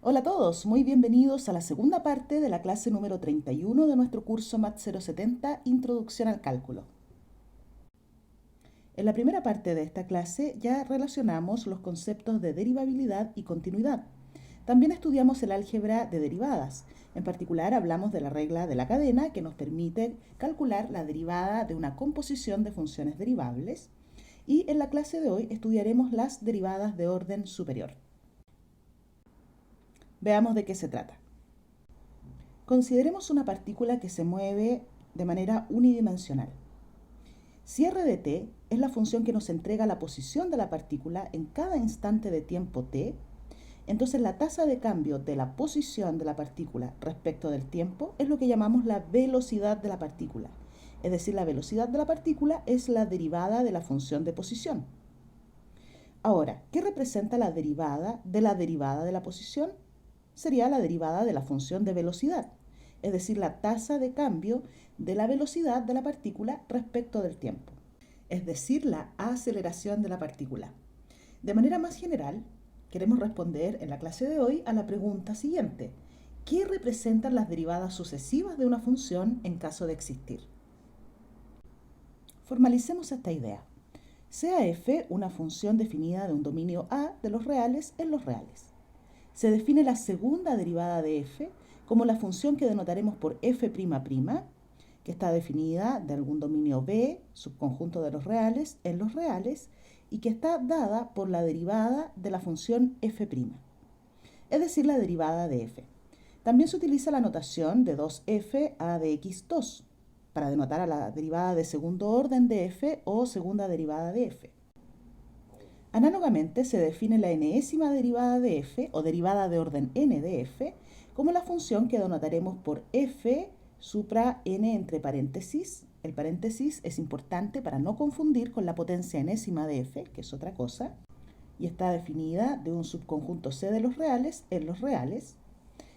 Hola a todos, muy bienvenidos a la segunda parte de la clase número 31 de nuestro curso MAT 070, Introducción al Cálculo. En la primera parte de esta clase ya relacionamos los conceptos de derivabilidad y continuidad. También estudiamos el álgebra de derivadas. En particular hablamos de la regla de la cadena que nos permite calcular la derivada de una composición de funciones derivables. Y en la clase de hoy estudiaremos las derivadas de orden superior. Veamos de qué se trata. Consideremos una partícula que se mueve de manera unidimensional. Si r de t es la función que nos entrega la posición de la partícula en cada instante de tiempo t, entonces la tasa de cambio de la posición de la partícula respecto del tiempo es lo que llamamos la velocidad de la partícula. Es decir, la velocidad de la partícula es la derivada de la función de posición. Ahora, ¿qué representa la derivada de la posición? Sería la derivada de la función de velocidad, es decir, la tasa de cambio de la velocidad de la partícula respecto del tiempo, es decir, la aceleración de la partícula. De manera más general, queremos responder en la clase de hoy a la pregunta siguiente: ¿qué representan las derivadas sucesivas de una función en caso de existir? Formalicemos esta idea. Sea f una función definida de un dominio A de los reales en los reales. Se define la segunda derivada de f como la función que denotaremos por f'', que está definida de algún dominio B, subconjunto de los reales, en los reales, y que está dada por la derivada de la función f', es decir, la derivada de f. También se utiliza la notación de 2f a de x2 para denotar a la derivada de segundo orden de f o segunda derivada de f. Análogamente, se define la enésima derivada de f, o derivada de orden n de f, como la función que denotaremos por f supra n entre paréntesis. El paréntesis es importante para no confundir con la potencia enésima de f, que es otra cosa, y está definida de un subconjunto C de los reales en los reales,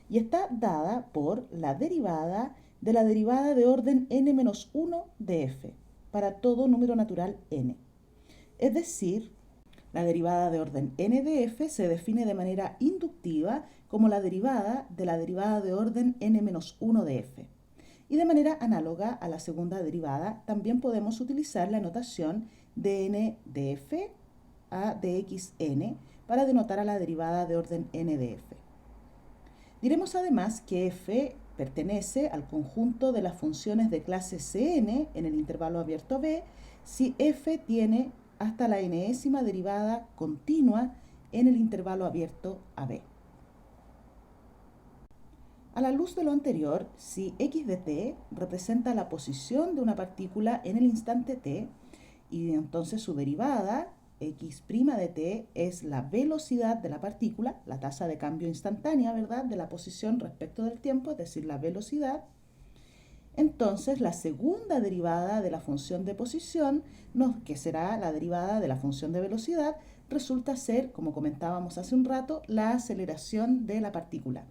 y está dada por la derivada de la derivada de orden n-1 de f, para todo número natural n. Es decir, la derivada de orden n de f se define de manera inductiva como la derivada de orden n-1 de f. Y de manera análoga a la segunda derivada, también podemos utilizar la notación de n de f a dxn para denotar a la derivada de orden n de f. Diremos además que f pertenece al conjunto de las funciones de clase Cn en el intervalo abierto b si f tiene hasta la enésima derivada continua en el intervalo abierto AB. A la luz de lo anterior, si x de t representa la posición de una partícula en el instante t, y entonces su derivada, x' de t, es la velocidad de la partícula, la tasa de cambio instantánea, ¿verdad?, de la posición respecto del tiempo, es decir, la velocidad, entonces la segunda derivada de la función de posición, que será la derivada de la función de velocidad, resulta ser, como comentábamos hace un rato, la aceleración de la partícula.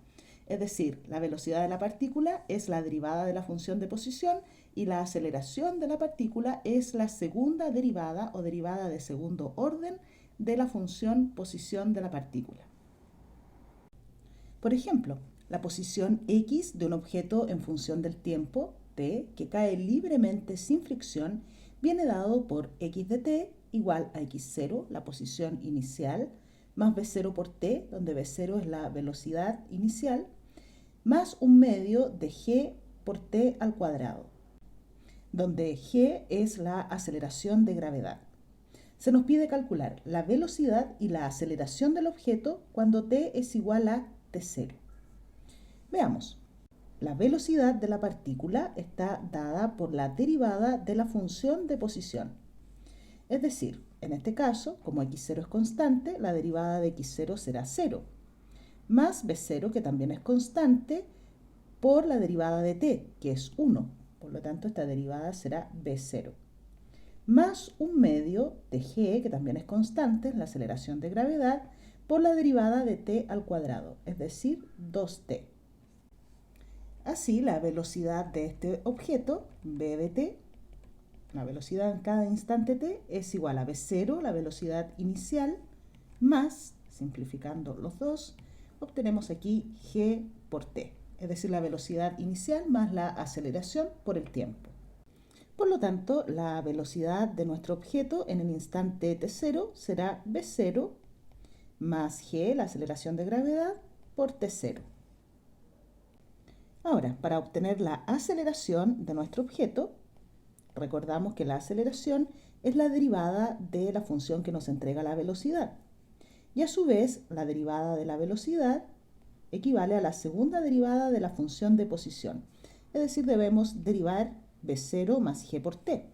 Es decir, la velocidad de la partícula es la derivada de la función de posición y la aceleración de la partícula es la segunda derivada o derivada de segundo orden de la función posición de la partícula. Por ejemplo, la posición x de un objeto en función del tiempo, t, que cae libremente sin fricción, viene dado por x de t igual a x0, la posición inicial, más v0 por t, donde v0 es la velocidad inicial, más un medio de g por t al cuadrado, donde g es la aceleración de gravedad. Se nos pide calcular la velocidad y la aceleración del objeto cuando t es igual a t0. Veamos. La velocidad de la partícula está dada por la derivada de la función de posición. Es decir, en este caso, como x0 es constante, la derivada de x0 será 0, más v0, que también es constante, por la derivada de t, que es 1. Por lo tanto, esta derivada será v0. Más un medio de g, que también es constante, la aceleración de gravedad, por la derivada de t al cuadrado, es decir, 2t. Así, la velocidad de este objeto, v de t, la velocidad en cada instante t, es igual a v0, la velocidad inicial, más, simplificando los dos, obtenemos aquí g por t, es decir, la velocidad inicial más la aceleración por el tiempo. Por lo tanto, la velocidad de nuestro objeto en el instante t0 será v0 más g, la aceleración de gravedad, por t0. Ahora, para obtener la aceleración de nuestro objeto, recordamos que la aceleración es la derivada de la función que nos entrega la velocidad. Y a su vez, la derivada de la velocidad equivale a la segunda derivada de la función de posición. Es decir, debemos derivar v0 más g por t.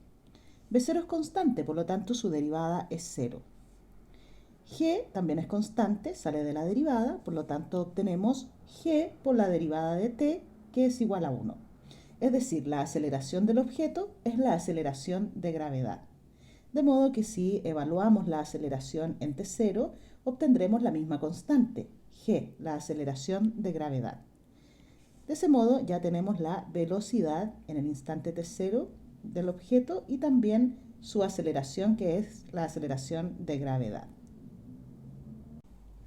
v0 es constante, por lo tanto su derivada es 0. G también es constante, sale de la derivada, por lo tanto obtenemos g por la derivada de t, que es igual a 1. Es decir, la aceleración del objeto es la aceleración de gravedad. De modo que si evaluamos la aceleración en t0, obtendremos la misma constante, g, la aceleración de gravedad. De ese modo ya tenemos la velocidad en el instante t0 del objeto y también su aceleración, que es la aceleración de gravedad.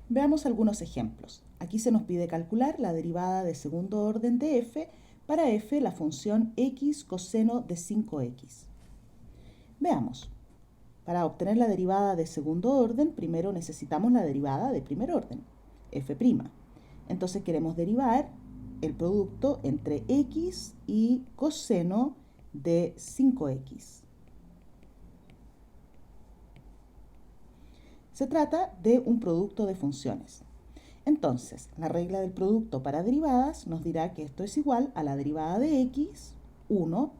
Veamos algunos ejemplos. Aquí se nos pide calcular la derivada de segundo orden de f para f la función x coseno de 5x. Veamos. Para obtener la derivada de segundo orden, primero necesitamos la derivada de primer orden, f'. Entonces queremos derivar el producto entre x y coseno de 5x. Se trata de un producto de funciones. Entonces, la regla del producto para derivadas nos dirá que esto es igual a la derivada de x, 1,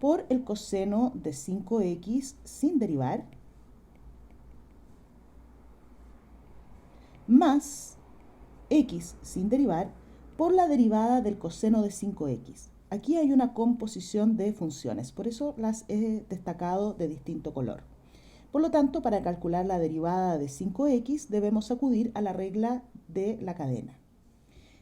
por el coseno de 5x sin derivar, más x sin derivar por la derivada del coseno de 5x. Aquí hay una composición de funciones, por eso las he destacado de distinto color. Por lo tanto, para calcular la derivada de 5x debemos acudir a la regla de la cadena.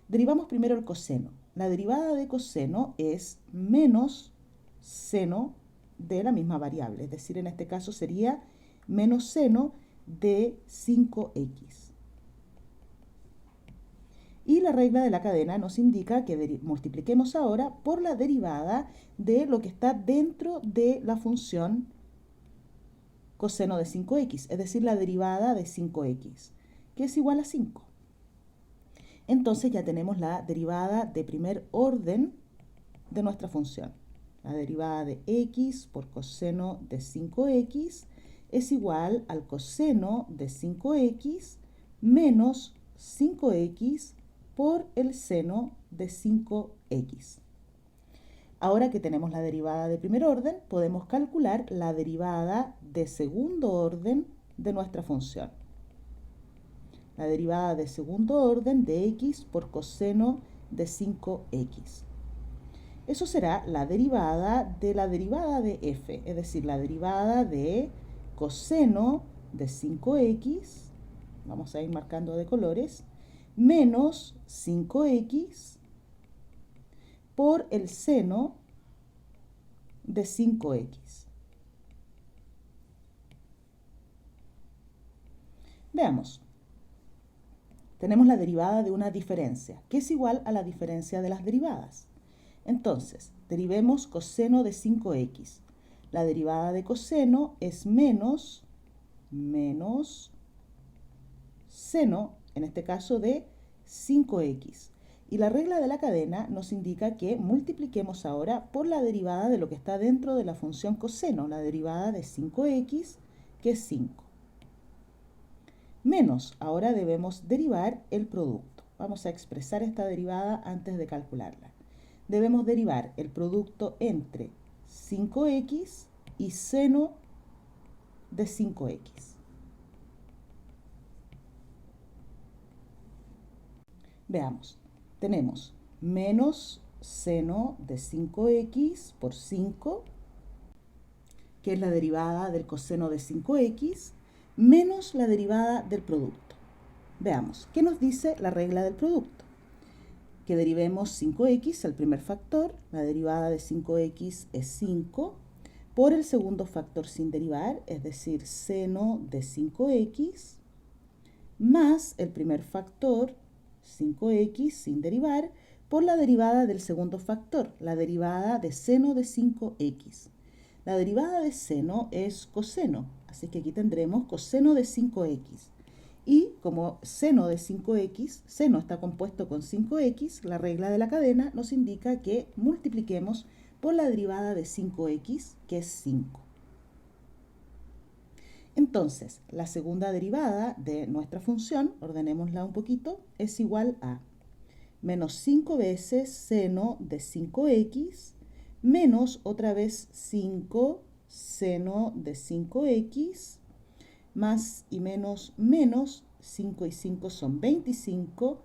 Derivamos primero el coseno. La derivada de coseno es menos seno de la misma variable, es decir, en este caso sería menos seno de 5x. Y la regla de la cadena nos indica que multipliquemos ahora por la derivada de lo que está dentro de la función coseno de 5x, es decir, la derivada de 5x, que es igual a 5. Entonces ya tenemos la derivada de primer orden de nuestra función. La derivada de x por coseno de 5x es igual al coseno de 5x menos 5x por el seno de 5x. Ahora que tenemos la derivada de primer orden, podemos calcular la derivada de segundo orden de nuestra función. La derivada de segundo orden de x por coseno de 5x. Eso será la derivada de f, es decir, la derivada de coseno de 5x, vamos a ir marcando de colores, menos 5x por el seno de 5x. Veamos. Tenemos la derivada de una diferencia, que es igual a la diferencia de las derivadas. Entonces, derivemos coseno de 5x. La derivada de coseno es menos seno, en este caso de 5x. Y la regla de la cadena nos indica que multipliquemos ahora por la derivada de lo que está dentro de la función coseno, la derivada de 5x, que es 5. Menos, ahora debemos derivar el producto. Vamos a expresar esta derivada antes de calcularla. Debemos derivar el producto entre 5x y seno de 5x. Veamos. Tenemos menos seno de 5x por 5, que es la derivada del coseno de 5x, menos la derivada del producto. Veamos, ¿qué nos dice la regla del producto? Que derivemos 5x, el primer factor, la derivada de 5x es 5, por el segundo factor sin derivar, es decir, seno de 5x, más el primer factor, 5x sin derivar por la derivada del segundo factor, la derivada de seno de 5x. La derivada de seno es coseno, así que aquí tendremos coseno de 5x. Y como seno de 5x, seno está compuesto con 5x, la regla de la cadena nos indica que multipliquemos por la derivada de 5x, que es 5. Entonces, la segunda derivada de nuestra función, ordenémosla un poquito, es igual a menos 5 veces seno de 5x menos otra vez 5 seno de 5x más y menos menos 5 y 5 son 25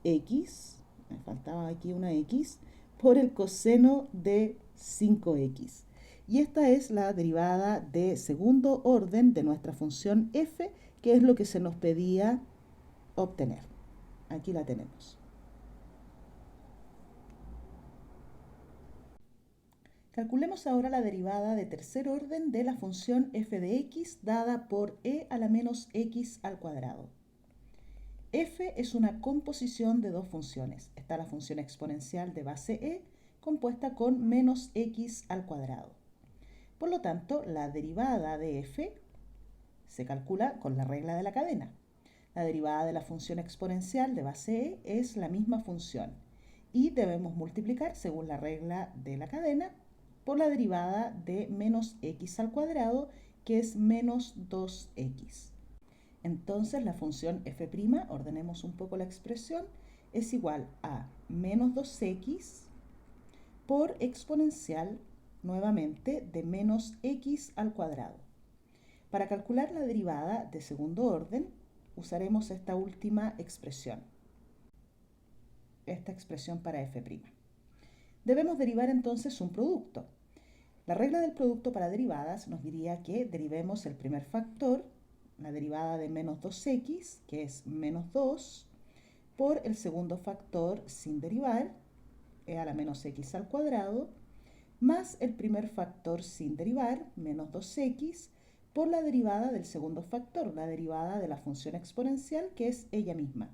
x, me faltaba aquí una x, por el coseno de 5x. Y esta es la derivada de segundo orden de nuestra función f, que es lo que se nos pedía obtener. Aquí la tenemos. Calculemos ahora la derivada de tercer orden de la función f de x dada por e a la menos x al cuadrado. F es una composición de dos funciones. Está la función exponencial de base e compuesta con menos x al cuadrado. Por lo tanto, la derivada de f se calcula con la regla de la cadena. La derivada de la función exponencial de base e es la misma función y debemos multiplicar, según la regla de la cadena, por la derivada de menos x al cuadrado, que es menos 2x. Entonces la función f', ordenemos un poco la expresión, es igual a menos 2x por exponencial, nuevamente, de menos x al cuadrado. Para calcular la derivada de segundo orden, usaremos esta última expresión. Esta expresión para f'. Debemos derivar entonces un producto. La regla del producto para derivadas nos diría que derivemos el primer factor, la derivada de menos 2x, que es menos 2, por el segundo factor sin derivar, e a la menos x al cuadrado, más el primer factor sin derivar, menos 2x, por la derivada del segundo factor, la derivada de la función exponencial, que es ella misma.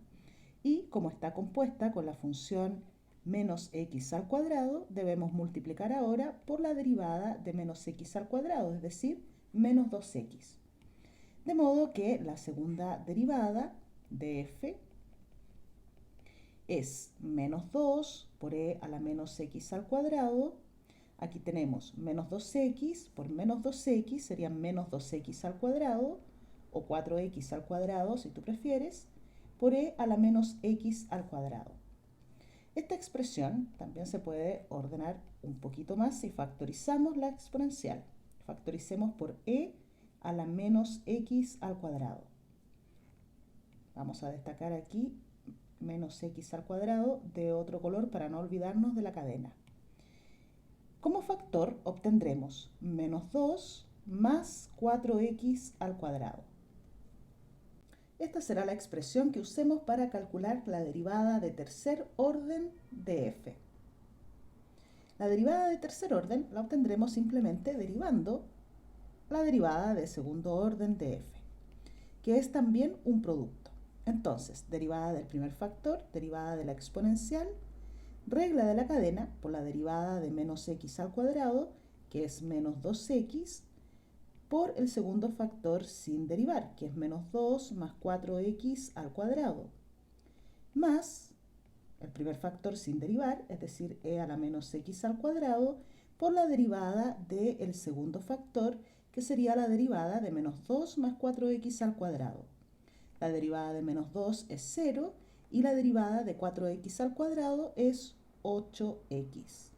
Y como está compuesta con la función menos x al cuadrado, debemos multiplicar ahora por la derivada de menos x al cuadrado, es decir, menos 2x. De modo que la segunda derivada de f es menos 2 por e a la menos x al cuadrado. Aquí tenemos menos 2x por menos 2x, serían menos 2x al cuadrado, o 4x al cuadrado si tú prefieres, por e a la menos x al cuadrado. Esta expresión también se puede ordenar un poquito más si factorizamos la exponencial. Factoricemos por e a la menos x al cuadrado. Vamos a destacar aquí menos x al cuadrado de otro color para no olvidarnos de la cadena. Como factor obtendremos menos 2 más 4x al cuadrado. Esta será la expresión que usemos para calcular la derivada de tercer orden de f. La derivada de tercer orden la obtendremos simplemente derivando la derivada de segundo orden de f, que es también un producto. Entonces, derivada del primer factor, derivada de la exponencial, regla de la cadena por la derivada de menos x al cuadrado, que es menos 2x, por el segundo factor sin derivar, que es menos 2 más 4x al cuadrado, más el primer factor sin derivar, es decir, e a la menos x al cuadrado, por la derivada del segundo factor, que sería la derivada de menos 2 más 4x al cuadrado. La derivada de menos 2 es 0 y la derivada de 4x al cuadrado es 8x.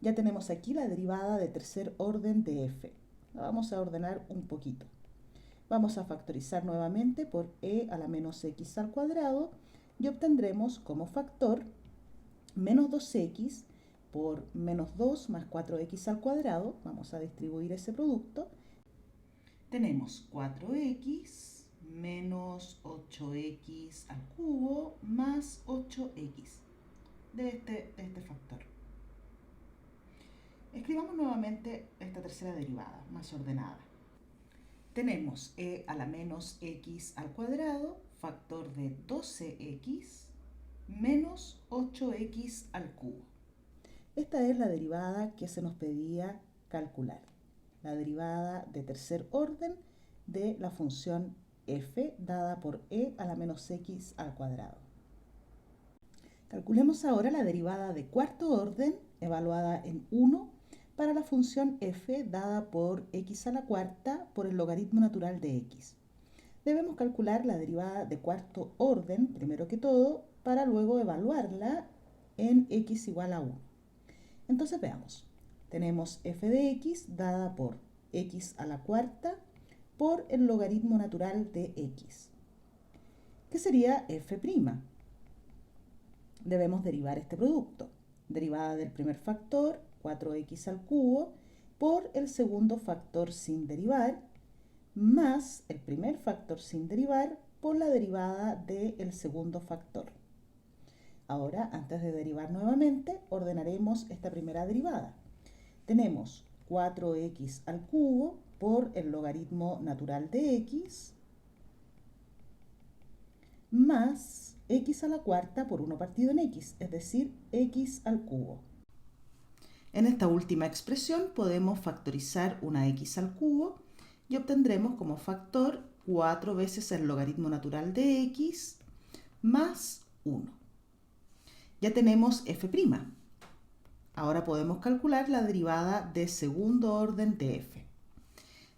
Ya tenemos aquí la derivada de tercer orden de f. La vamos a ordenar un poquito. Vamos a factorizar nuevamente por e a la menos x al cuadrado y obtendremos como factor menos 2x por menos 2 más 4x al cuadrado. Vamos a distribuir ese producto. Tenemos 4x menos 8x al cubo más 8x de este factor. Escribamos nuevamente esta tercera derivada, más ordenada. Tenemos e a la menos x al cuadrado factor de 12x menos 8x al cubo. Esta es la derivada que se nos pedía calcular, la derivada de tercer orden de la función f dada por e a la menos x al cuadrado. Calculemos ahora la derivada de cuarto orden evaluada en 1 para la función f dada por x a la cuarta por el logaritmo natural de x. Debemos calcular la derivada de cuarto orden, primero que todo, para luego evaluarla en x igual a 1. Entonces veamos, tenemos f de x dada por x a la cuarta por el logaritmo natural de x. ¿Qué sería f'? Debemos derivar este producto. Derivada del primer factor, 4x al cubo, por el segundo factor sin derivar, más el primer factor sin derivar por la derivada del segundo factor. Ahora, antes de derivar nuevamente, ordenaremos esta primera derivada. Tenemos 4x al cubo por el logaritmo natural de x más x a la cuarta por 1 partido en x, es decir, x al cubo. En esta última expresión podemos factorizar una x al cubo y obtendremos como factor 4 veces el logaritmo natural de x más 1. Ya tenemos f'. Ahora podemos calcular la derivada de segundo orden de f.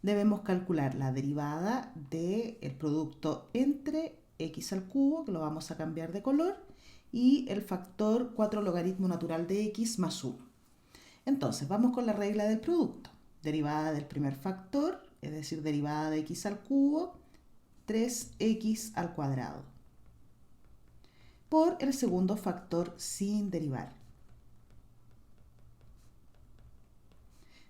Debemos calcular la derivada del producto entre x al cubo, que lo vamos a cambiar de color, y el factor 4 logaritmo natural de x más 1. Entonces, vamos con la regla del producto. Derivada del primer factor, es decir, derivada de x al cubo, 3x al cuadrado, por el segundo factor sin derivar,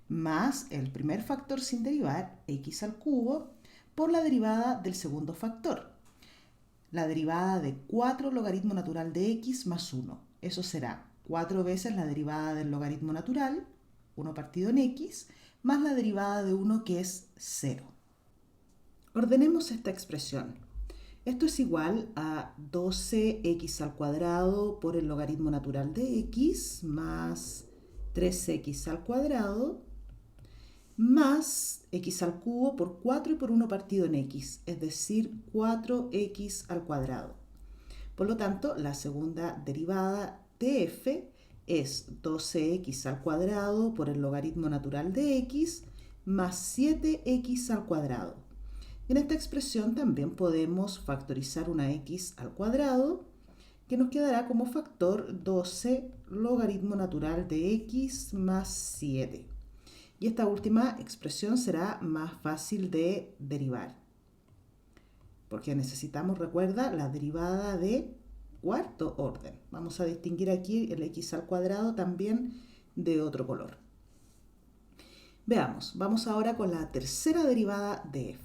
más el primer factor sin derivar, x al cubo, por la derivada del segundo factor, la derivada de 4 logaritmo natural de x más 1. Eso será 4 veces la derivada del logaritmo natural, 1 partido en x, más la derivada de 1 que es 0. Ordenemos esta expresión. Esto es igual a 12x al cuadrado por el logaritmo natural de x más 3x al cuadrado más x al cubo por 4 y por 1 partido en x, es decir, 4x al cuadrado. Por lo tanto, la segunda derivada de f es 12x al cuadrado por el logaritmo natural de x más 7x al cuadrado. En esta expresión también podemos factorizar una x al cuadrado, que nos quedará como factor 12 logaritmo natural de x más 7. Y esta última expresión será más fácil de derivar, porque necesitamos, recuerda, la derivada de cuarto orden. Vamos a distinguir aquí el x al cuadrado también de otro color. Veamos, vamos ahora con la tercera derivada de f.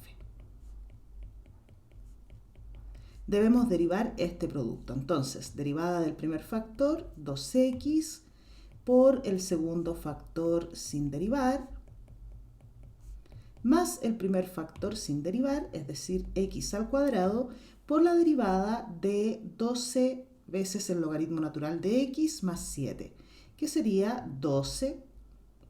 Debemos derivar este producto. Entonces, derivada del primer factor, 2x, por el segundo factor sin derivar, más el primer factor sin derivar, es decir, x al cuadrado, por la derivada de 12 veces el logaritmo natural de x más 7, que sería 12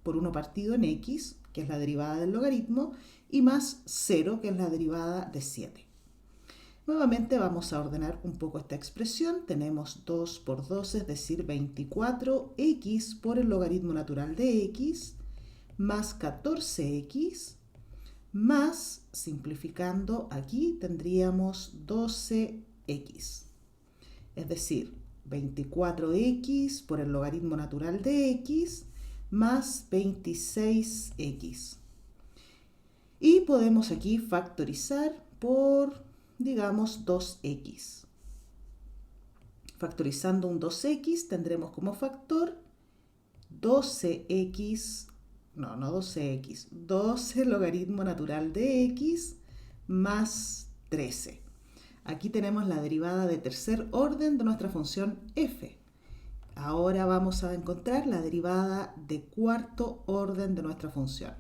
por 1 partido en x, que es la derivada del logaritmo, y más 0, que es la derivada de 7. Nuevamente vamos a ordenar un poco esta expresión. Tenemos 2 por 12, es decir, 24x por el logaritmo natural de x, más 14x, más, simplificando aquí, tendríamos 12x. Es decir, 24x por el logaritmo natural de x, más 26x. Y podemos aquí factorizar por, digamos, 2x. Factorizando un 2x tendremos como factor 12x, no 12x, 12 logaritmo natural de x más 13. Aquí tenemos la derivada de tercer orden de nuestra función f. Ahora vamos a encontrar la derivada de cuarto orden de nuestra función.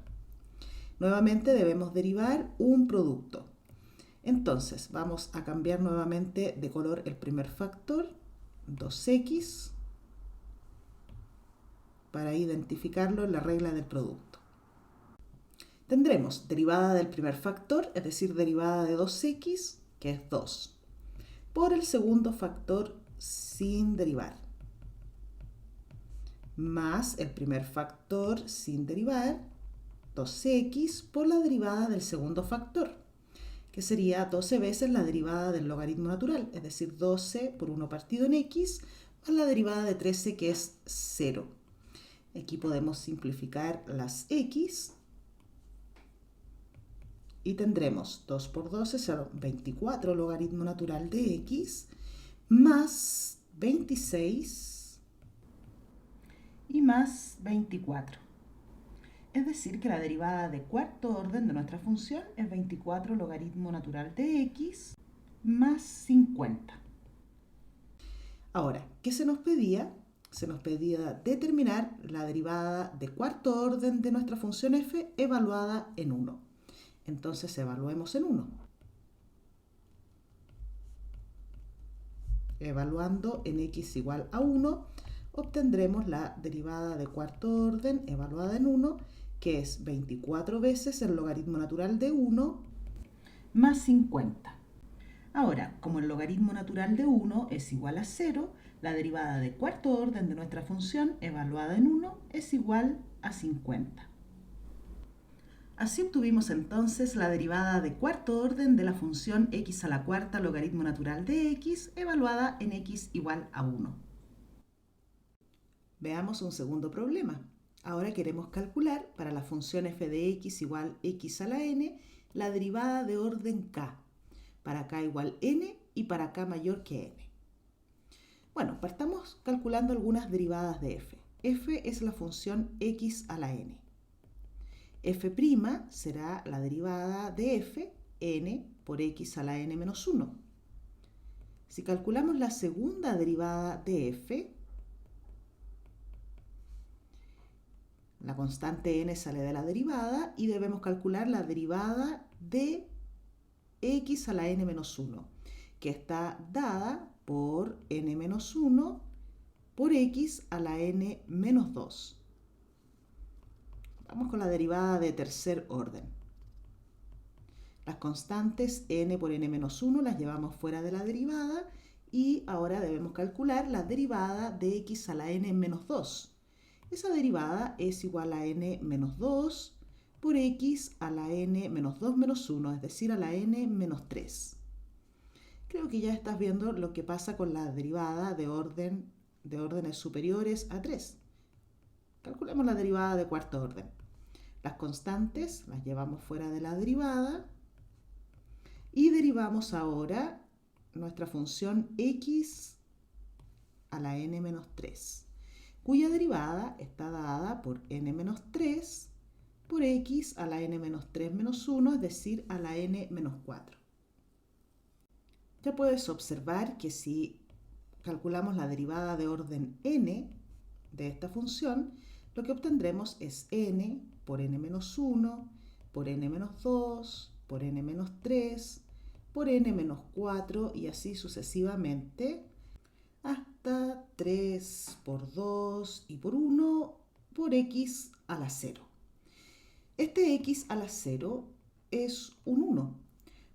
Nuevamente debemos derivar un producto. Entonces, vamos a cambiar nuevamente de color el primer factor, 2x, para identificarlo en la regla del producto. Tendremos derivada del primer factor, es decir, derivada de 2x, que es 2, por el segundo factor sin derivar, más el primer factor sin derivar, 2x, por la derivada del segundo factor, que sería 12 veces la derivada del logaritmo natural, es decir, 12 por 1 partido en x, más la derivada de 13, que es 0. Aquí podemos simplificar las x y tendremos 2 por 12 son 24 logaritmo natural de x, más 26 y más 24. Es decir, que la derivada de cuarto orden de nuestra función es 24 logaritmo natural de x más 50. Ahora, ¿qué se nos pedía? Se nos pedía determinar la derivada de cuarto orden de nuestra función f evaluada en 1. Entonces, evaluemos en 1. Evaluando en x igual a 1, obtendremos la derivada de cuarto orden evaluada en 1, que es 24 veces el logaritmo natural de 1 más 50. Ahora, como el logaritmo natural de 1 es igual a 0, la derivada de cuarto orden de nuestra función evaluada en 1 es igual a 50. Así obtuvimos entonces la derivada de cuarto orden de la función x a la cuarta logaritmo natural de x evaluada en x igual a 1. Veamos un segundo problema. Ahora queremos calcular para la función f de x igual x a la n la derivada de orden k, para k igual n y para k mayor que n. Bueno, partamos calculando algunas derivadas de f. F es la función x a la n. F' será la derivada de f, n por x a la n menos 1. Si calculamos la segunda derivada de f, la constante n sale de la derivada y debemos calcular la derivada de x a la n menos 1, que está dada por n menos 1 por x a la n menos 2. Vamos con la derivada de tercer orden. Las constantes n por n menos 1 las llevamos fuera de la derivada y ahora debemos calcular la derivada de x a la n menos 2. Esa derivada es igual a n menos 2 por x a la n menos 2 menos 1, es decir, a la n menos 3. Creo que ya estás viendo lo que pasa con la derivada de órdenes superiores a 3. Calculemos la derivada de cuarto orden. Las constantes las llevamos fuera de la derivada y derivamos ahora nuestra función x a la n menos 3, cuya derivada está dada por n menos 3 por x a la n menos 3 menos 1, es decir, a la n menos 4. Ya puedes observar que si calculamos la derivada de orden n de esta función, lo que obtendremos es n por n menos 1, por n menos 2, por n menos 3, por n menos 4 y así sucesivamente hasta 3 por 2 y por 1 por x a la 0. Este x a la 0 es un 1.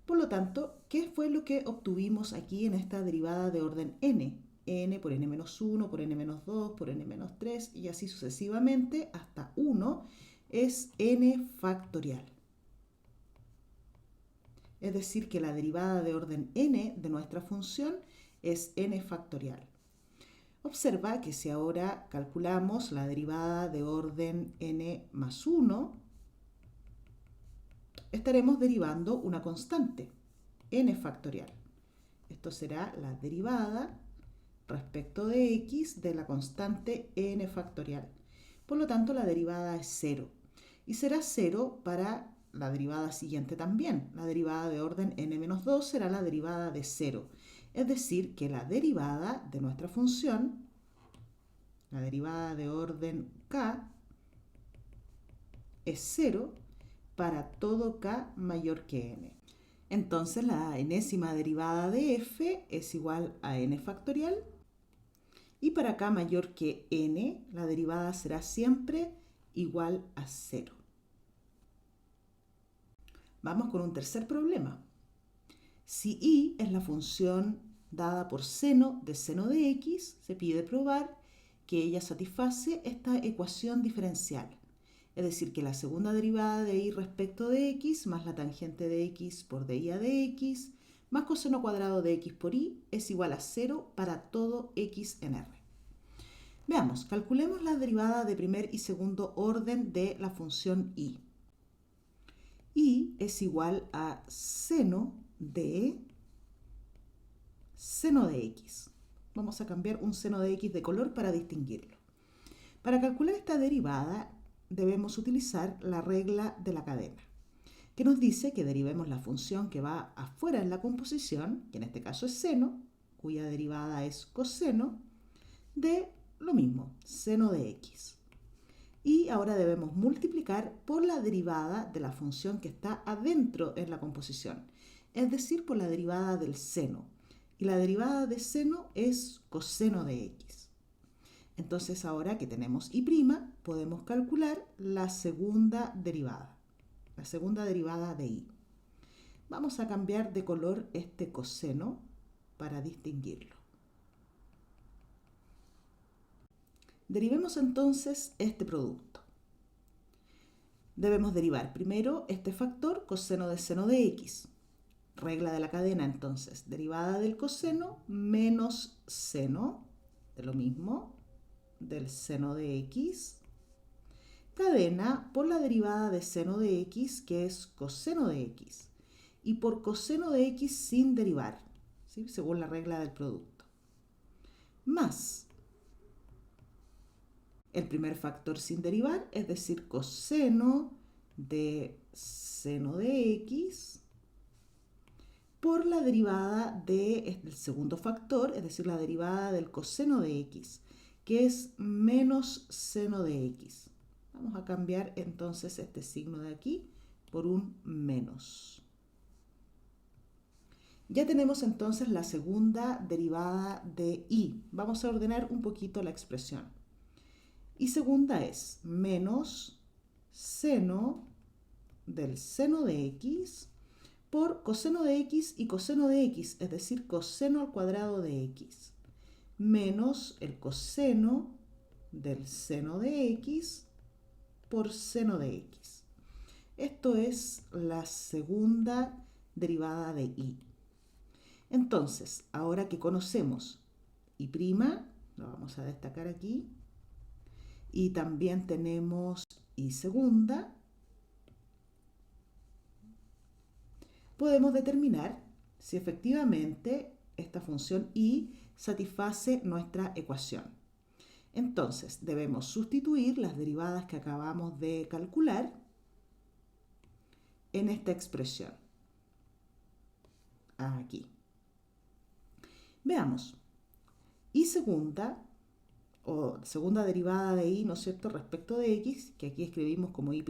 Por lo tanto, ¿qué fue lo que obtuvimos aquí en esta derivada de orden n? N por n menos 1, por n menos 2, por n menos 3 y así sucesivamente hasta 1 es n factorial. Es decir, que la derivada de orden n de nuestra función es n factorial. Observa que si ahora calculamos la derivada de orden n más 1, estaremos derivando una constante, n factorial. Esto será la derivada respecto de x de la constante n factorial. Por lo tanto, la derivada es 0. Y será 0 para la derivada siguiente también. La derivada de orden n menos 2 será la derivada de 0. Es decir, que la derivada de nuestra función, la derivada de orden k, es 0 para todo k mayor que n. Entonces la enésima derivada de f es igual a n factorial. Y para k mayor que n, la derivada será siempre igual a 0. Vamos con un tercer problema. Si y es la función dada por seno de x, se pide probar que ella satisface esta ecuación diferencial. Es decir, que la segunda derivada de y respecto de x más la tangente de x por dya de x más coseno cuadrado de x por y es igual a 0 para todo x en R. Veamos, calculemos la derivada de primer y segundo orden de la función y. Y es igual a seno de x. Vamos a cambiar un seno de x de color para distinguirlo. Para calcular esta derivada debemos utilizar la regla de la cadena, que nos dice que derivemos la función que va afuera en la composición, que en este caso es seno, cuya derivada es coseno, de lo mismo, seno de x. Y ahora debemos multiplicar por la derivada de la función que está adentro en la composición, es decir, por la derivada del seno. Y la derivada de seno es coseno de x. Entonces ahora que tenemos y', podemos calcular la segunda derivada de y. Vamos a cambiar de color este coseno para distinguirlo. Derivemos entonces este producto. Debemos derivar primero este factor coseno de seno de x. Regla de la cadena entonces, derivada del coseno menos seno de lo mismo, del seno de x, cadena por la derivada de seno de x, que es coseno de x, y por coseno de x sin derivar, ¿sí? Según la regla del producto, más el primer factor sin derivar, es decir, coseno de seno de x, por la derivada del segundo factor, es decir, la derivada del coseno de x, que es menos seno de x. Vamos a cambiar entonces este signo de aquí por un menos. Ya tenemos entonces la segunda derivada de y. Vamos a ordenar un poquito la expresión. Y segunda es menos seno del seno de x por coseno de x y coseno de x, es decir, coseno al cuadrado de x, menos el coseno del seno de x por seno de x. Esto es la segunda derivada de y. Entonces, ahora que conocemos y', lo vamos a destacar aquí, y también tenemos y segunda, podemos determinar si efectivamente esta función y satisface nuestra ecuación. Entonces, debemos sustituir las derivadas que acabamos de calcular en esta expresión. Aquí. Veamos. Y segunda, o segunda derivada de y, ¿no es cierto?, respecto de x, que aquí escribimos como y'',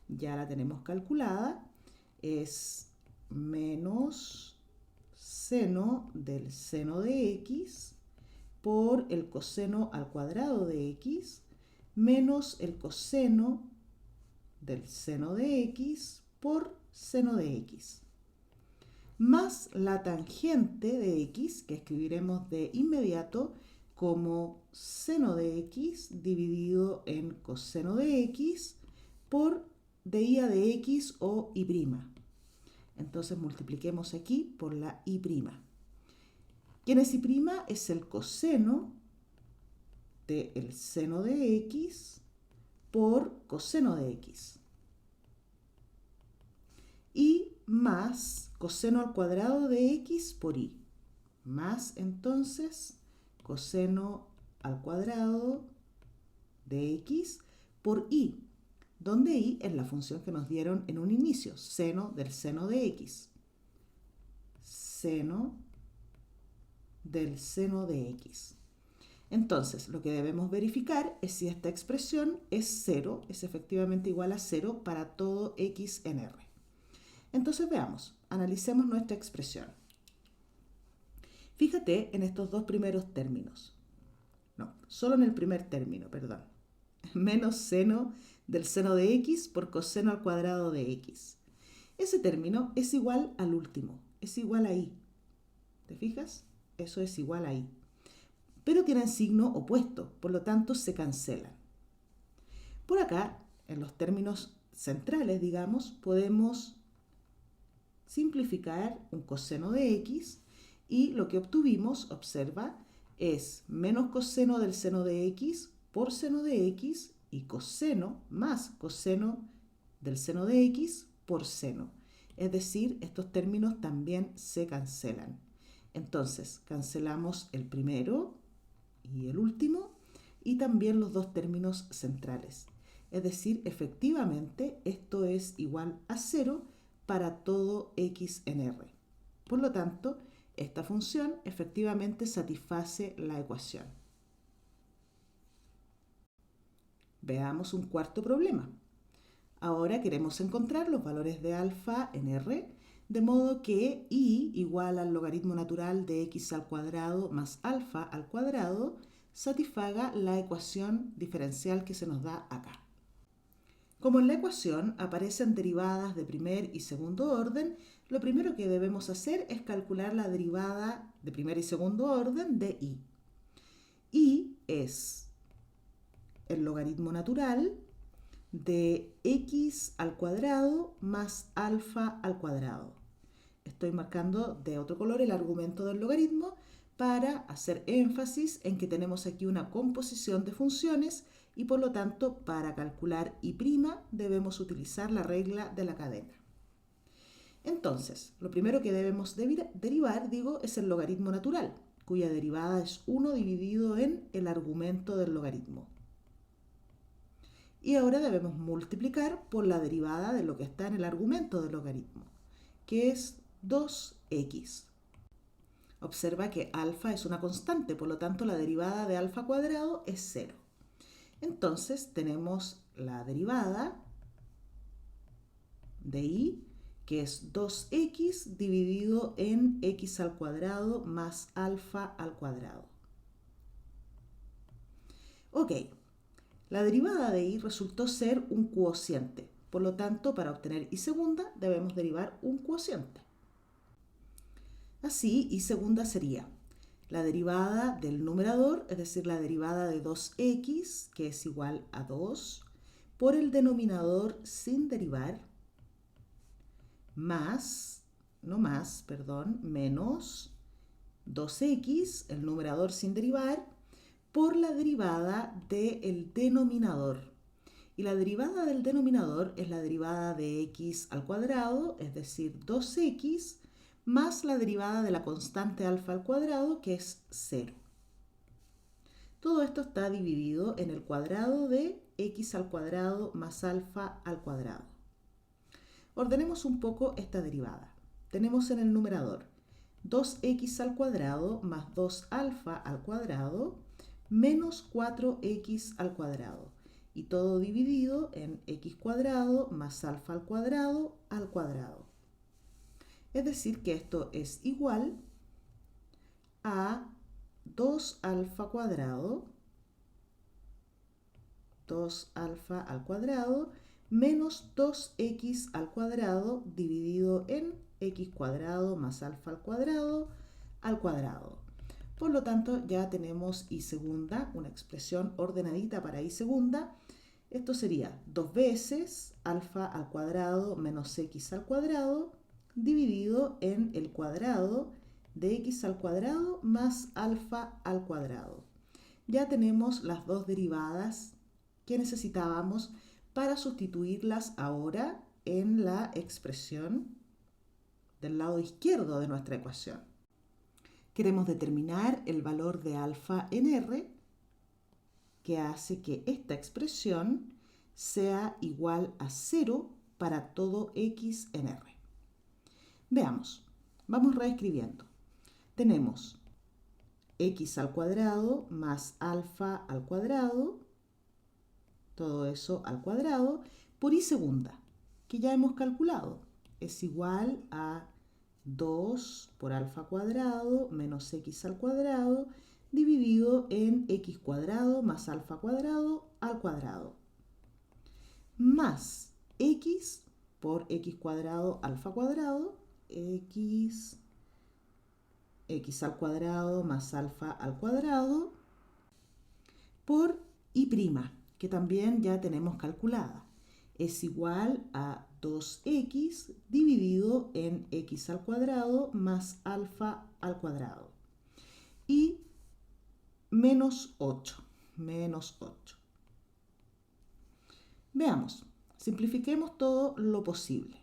ya la tenemos calculada, es menos seno del seno de x por el coseno al cuadrado de x menos el coseno del seno de x por seno de x, más la tangente de x, que escribiremos de inmediato como seno de x dividido en coseno de x por dya de x o y'. Entonces multipliquemos aquí por la y'. ¿Quién es y'? Es el coseno del seno de x por coseno de x. Y más coseno al cuadrado de x por y. Más entonces coseno al cuadrado de x por y, donde y es la función que nos dieron en un inicio, seno del seno de x. Seno del seno de x. Entonces, lo que debemos verificar es si esta expresión es 0, es efectivamente igual a 0 para todo x en R. Entonces veamos, analicemos nuestra expresión. Fíjate en estos dos primeros términos. No, solo en el primer término, perdón. Menos seno del seno de x por coseno al cuadrado de x. Ese término es igual al último, es igual a y. ¿Te fijas? Eso es igual a y. Pero tienen signo opuesto, por lo tanto se cancelan. Por acá, en los términos centrales, digamos, podemos simplificar un coseno de x y lo que obtuvimos, observa, es menos coseno del seno de x por seno de x y coseno más coseno del seno de x por seno. Es decir, estos términos también se cancelan. Entonces, cancelamos el primero y el último y también los dos términos centrales. Es decir, efectivamente, esto es igual a 0 para todo x en R. Por lo tanto, esta función efectivamente satisface la ecuación. Veamos un cuarto problema. Ahora queremos encontrar los valores de alfa en R, de modo que y igual al logaritmo natural de x al cuadrado más alfa al cuadrado satisfaga la ecuación diferencial que se nos da acá. Como en la ecuación aparecen derivadas de primer y segundo orden, lo primero que debemos hacer es calcular la derivada de primer y segundo orden de y. Y es el logaritmo natural de x al cuadrado más alfa al cuadrado. Estoy marcando de otro color el argumento del logaritmo para hacer énfasis en que tenemos aquí una composición de funciones y por lo tanto para calcular y' debemos utilizar la regla de la cadena. Entonces, lo primero que debemos derivar, es el logaritmo natural, cuya derivada es 1 dividido en el argumento del logaritmo. Y ahora debemos multiplicar por la derivada de lo que está en el argumento del logaritmo, que es 2x. Observa que alfa es una constante, por lo tanto la derivada de alfa cuadrado es 0. Entonces tenemos la derivada de y, que es 2x dividido en x al cuadrado más alfa al cuadrado. Ok, la derivada de y resultó ser un cuociente. Por lo tanto, para obtener y segunda debemos derivar un cuociente. Así, y segunda sería la derivada del numerador, es decir, la derivada de 2x, que es igual a 2, por el denominador sin derivar, menos 2x, el numerador sin derivar, por la derivada del denominador. Y la derivada del denominador es la derivada de x al cuadrado, es decir, 2x, más la derivada de la constante alfa al cuadrado, que es 0. Todo esto está dividido en el cuadrado de x al cuadrado más alfa al cuadrado. Ordenemos un poco esta derivada. Tenemos en el numerador 2x al cuadrado más 2 alfa al cuadrado menos 4x al cuadrado. Y todo dividido en x cuadrado más alfa al cuadrado al cuadrado. Es decir, que esto es igual a 2 alfa cuadrado, 2 alfa al cuadrado, menos 2x al cuadrado dividido en x cuadrado más alfa al cuadrado al cuadrado. Por lo tanto, ya tenemos y segunda, una expresión ordenadita para y segunda. Esto sería 2 veces alfa al cuadrado menos x al cuadrado dividido en el cuadrado de x al cuadrado más alfa al cuadrado. Ya tenemos las dos derivadas que necesitábamos para sustituirlas ahora en la expresión del lado izquierdo de nuestra ecuación. Queremos determinar el valor de alfa en R, que hace que esta expresión sea igual a 0 para todo x en R. Veamos, vamos reescribiendo. Tenemos x al cuadrado más alfa al cuadrado, todo eso al cuadrado, por y segunda, que ya hemos calculado. Es igual a 2 por alfa cuadrado menos x al cuadrado dividido en x cuadrado más alfa cuadrado al cuadrado, más x por x cuadrado alfa cuadrado, x al cuadrado más alfa al cuadrado, por y', que también ya tenemos calculada. Es igual a 2x dividido en x al cuadrado más alfa al cuadrado. Y menos 8. Veamos, simplifiquemos todo lo posible.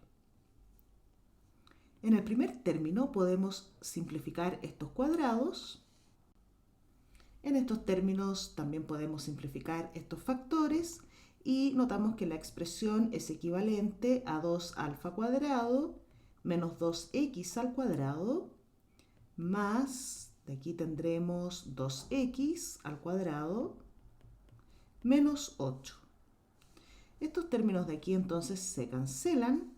En el primer término podemos simplificar estos cuadrados. En estos términos también podemos simplificar estos factores y notamos que la expresión es equivalente a 2 alfa cuadrado menos 2x al cuadrado más, de aquí tendremos 2x al cuadrado menos 8. Estos términos de aquí entonces se cancelan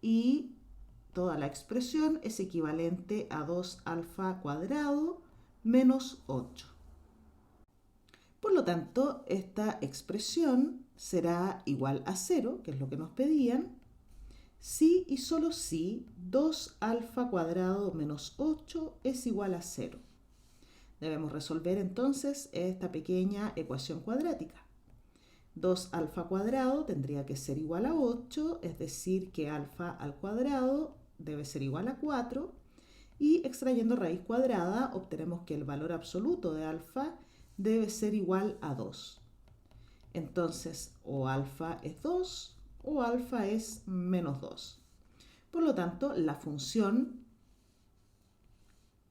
y toda la expresión es equivalente a 2 alfa cuadrado menos 8. Por lo tanto, esta expresión será igual a 0, que es lo que nos pedían, si y solo si 2 alfa cuadrado menos 8 es igual a 0. Debemos resolver entonces esta pequeña ecuación cuadrática. 2 alfa cuadrado tendría que ser igual a 8, es decir, que alfa al cuadrado debe ser igual a 4, y extrayendo raíz cuadrada obtenemos que el valor absoluto de alfa debe ser igual a 2. Entonces, o alfa es 2 o alfa es menos 2. Por lo tanto, la función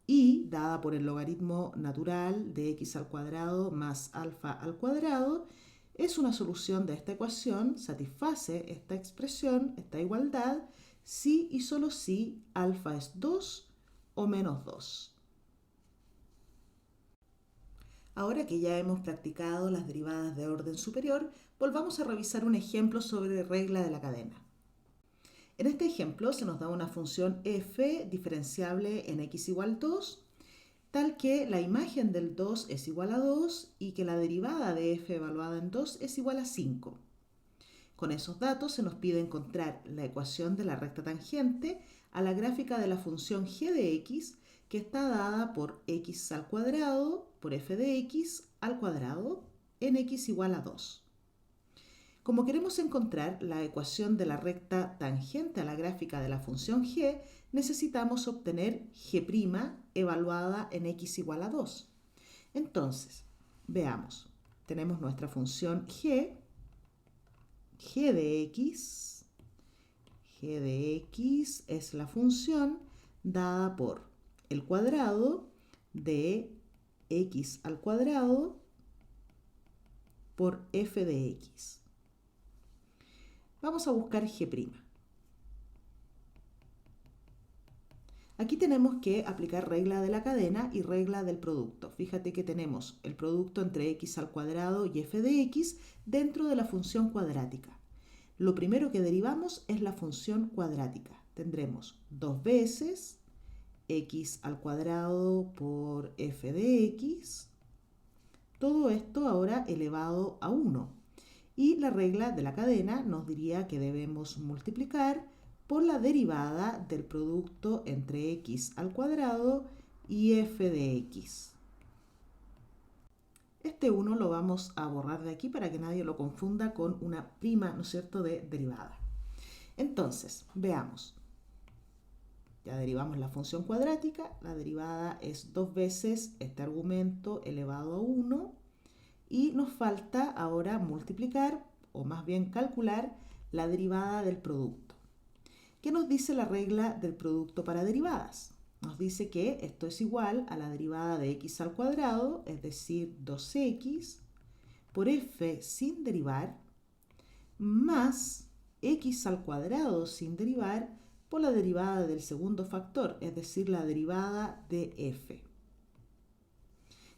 y dada por el logaritmo natural de x al cuadrado más alfa al cuadrado es una solución de esta ecuación, satisface esta expresión, esta igualdad, si y solo si alfa es 2 o menos 2. Ahora que ya hemos practicado las derivadas de orden superior, volvamos a revisar un ejemplo sobre regla de la cadena. En este ejemplo se nos da una función f diferenciable en x igual 2, tal que la imagen del 2 es igual a 2 y que la derivada de f evaluada en 2 es igual a 5. Con esos datos se nos pide encontrar la ecuación de la recta tangente a la gráfica de la función g de x, que está dada por x al cuadrado por f de x al cuadrado en x igual a 2. Como queremos encontrar la ecuación de la recta tangente a la gráfica de la función g, necesitamos obtener g' evaluada en x igual a 2. Entonces, veamos, tenemos nuestra función g de x. G de x es la función dada por el cuadrado de x al cuadrado por f de x. Vamos a buscar g'. Aquí tenemos que aplicar regla de la cadena y regla del producto. Fíjate que tenemos el producto entre x al cuadrado y f de x dentro de la función cuadrática. Lo primero que derivamos es la función cuadrática. Tendremos 2 veces x al cuadrado por f de x. Todo esto ahora elevado a 1. Y la regla de la cadena nos diría que debemos multiplicar por la derivada del producto entre x al cuadrado y f de x. Este 1 lo vamos a borrar de aquí para que nadie lo confunda con una prima, ¿no es cierto?, de derivada. Entonces, veamos. Ya derivamos la función cuadrática, la derivada es 2 veces este argumento elevado a 1 y nos falta ahora multiplicar, o más bien calcular, la derivada del producto. ¿Qué nos dice la regla del producto para derivadas? Nos dice que esto es igual a la derivada de x al cuadrado, es decir, 2x, por f sin derivar, más x al cuadrado sin derivar, por la derivada del segundo factor, es decir, la derivada de f.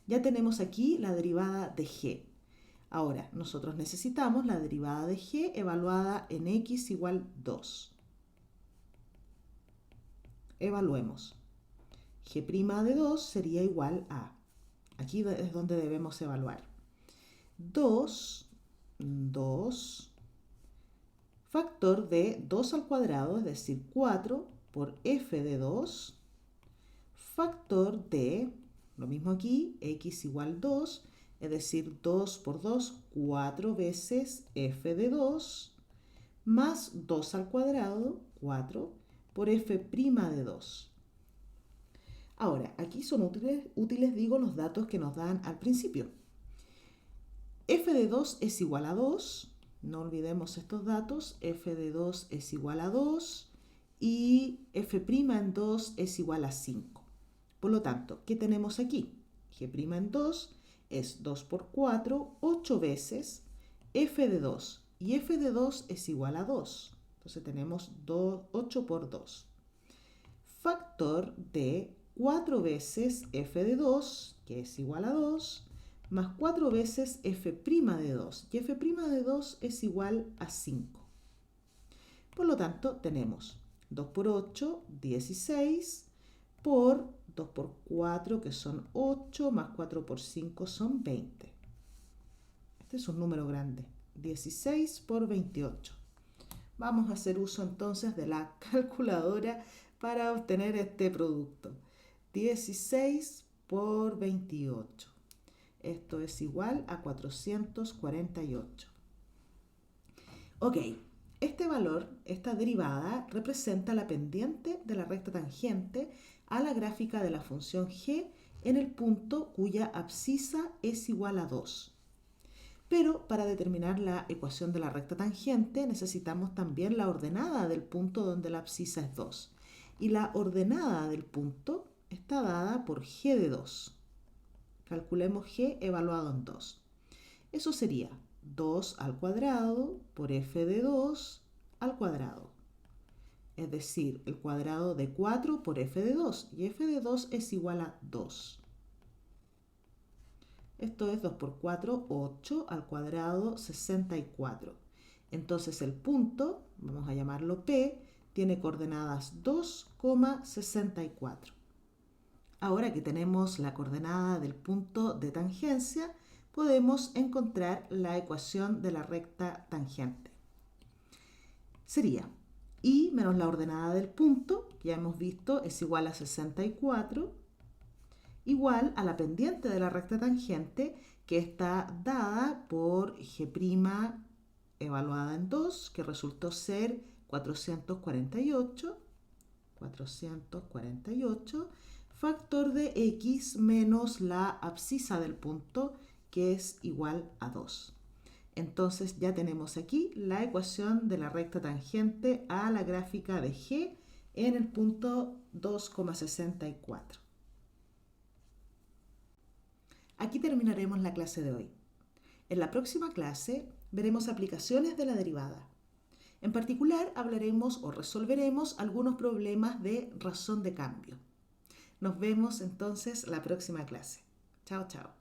Ya tenemos aquí la derivada de g. Ahora, nosotros necesitamos la derivada de g evaluada en x igual 2. Evaluemos. G' de 2 sería igual a, aquí es donde debemos evaluar, 2 factor de 2 al cuadrado, es decir, 4 por f de 2, factor de, lo mismo aquí, x igual 2, es decir, 2 por 2, 4 veces f de 2, más 2 al cuadrado, 4, por f' de 2. Ahora, aquí son útiles, digo, los datos que nos dan al principio. F de 2 es igual a 2, no olvidemos estos datos, f de 2 es igual a 2 y f' en 2 es igual a 5. Por lo tanto, ¿qué tenemos aquí? G' en 2 es 2 por 4, 8 veces f de 2 y f de 2 es igual a 2. Entonces tenemos 8 por 2. Factor de 4 veces f de 2, que es igual a 2, más 4 veces f' de 2, y f' de 2 es igual a 5. Por lo tanto, tenemos 2 por 8, 16, por 2 por 4, que son 8, más 4 por 5 son 20. Este es un número grande, 16 por 28. Vamos a hacer uso entonces de la calculadora para obtener este producto. 16 por 28. Esto es igual a 448. Ok, este valor, esta derivada, representa la pendiente de la recta tangente a la gráfica de la función g en el punto cuya abscisa es igual a 2. Pero para determinar la ecuación de la recta tangente necesitamos también la ordenada del punto donde la abscisa es 2. Y la ordenada del punto está dada por g de 2. Calculemos g evaluado en 2. Eso sería 2 al cuadrado por f de 2 al cuadrado. Es decir, el cuadrado de 4 por f de 2. Y f de 2 es igual a 2. Esto es 2 por 4, 8 al cuadrado, 64. Entonces el punto, vamos a llamarlo P, tiene coordenadas 2,64. Ahora que tenemos la coordenada del punto de tangencia, podemos encontrar la ecuación de la recta tangente. Sería y menos la ordenada del punto, que ya hemos visto, es igual a 64, igual a la pendiente de la recta tangente, que está dada por g' evaluada en 2, que resultó ser 448, factor de x menos la abscisa del punto, que es igual a 2. Entonces ya tenemos aquí la ecuación de la recta tangente a la gráfica de g en el punto 2,64. Aquí terminaremos la clase de hoy. En la próxima clase veremos aplicaciones de la derivada. En particular hablaremos o resolveremos algunos problemas de razón de cambio. Nos vemos entonces la próxima clase. Chao, chao.